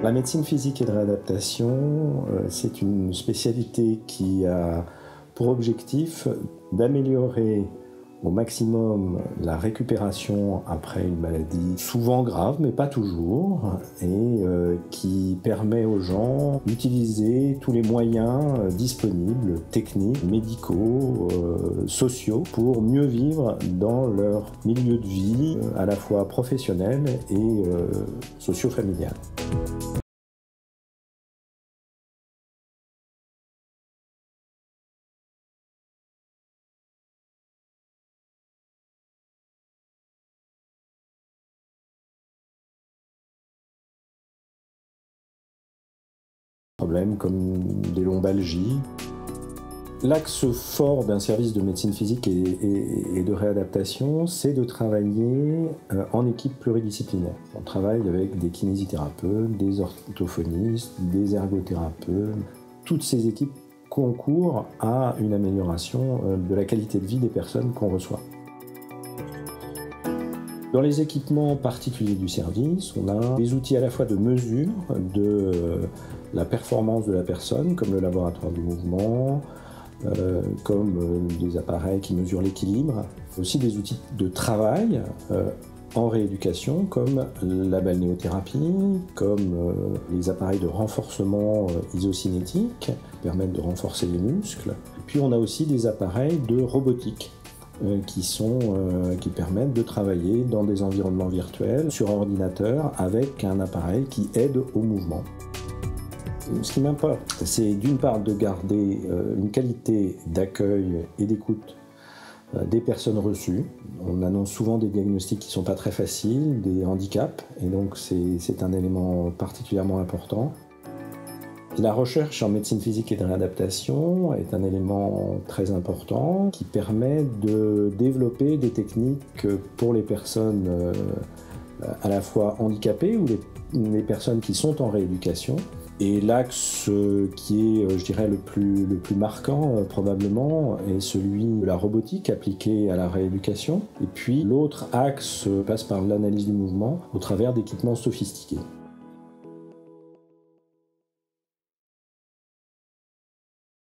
La médecine physique et de réadaptation, c'est une spécialité qui a pour objectif d'améliorer au maximum la récupération après une maladie souvent grave, mais pas toujours, et qui permet aux gens d'utiliser tous les moyens disponibles, techniques, médicaux, sociaux, pour mieux vivre dans leur milieu de vie, à la fois professionnel et socio-familial. Problèmes comme des lombalgies. L'axe fort d'un service de médecine physique et de réadaptation, c'est de travailler en équipe pluridisciplinaire. On travaille avec des kinésithérapeutes, des orthophonistes, des ergothérapeutes. Toutes ces équipes concourent à une amélioration de la qualité de vie des personnes qu'on reçoit. Dans les équipements particuliers du service, on a des outils à la fois de mesure de la performance de la personne, comme le laboratoire du mouvement, comme des appareils qui mesurent l'équilibre, aussi des outils de travail en rééducation, comme la balnéothérapie, comme les appareils de renforcement isocinétique, qui permettent de renforcer les muscles. Puis on a aussi des appareils de robotique, qui permettent de travailler dans des environnements virtuels sur ordinateur avec un appareil qui aide au mouvement. Ce qui m'importe, c'est d'une part de garder une qualité d'accueil et d'écoute des personnes reçues. On annonce souvent des diagnostics qui ne sont pas très faciles, des handicaps, et donc c'est un élément particulièrement important. La recherche en médecine physique et de réadaptation est un élément très important qui permet de développer des techniques pour les personnes à la fois handicapées ou les personnes qui sont en rééducation. Et l'axe qui est, je dirais, le plus marquant probablement est celui de la robotique appliquée à la rééducation. Et puis l'autre axe passe par l'analyse du mouvement au travers d'équipements sophistiqués.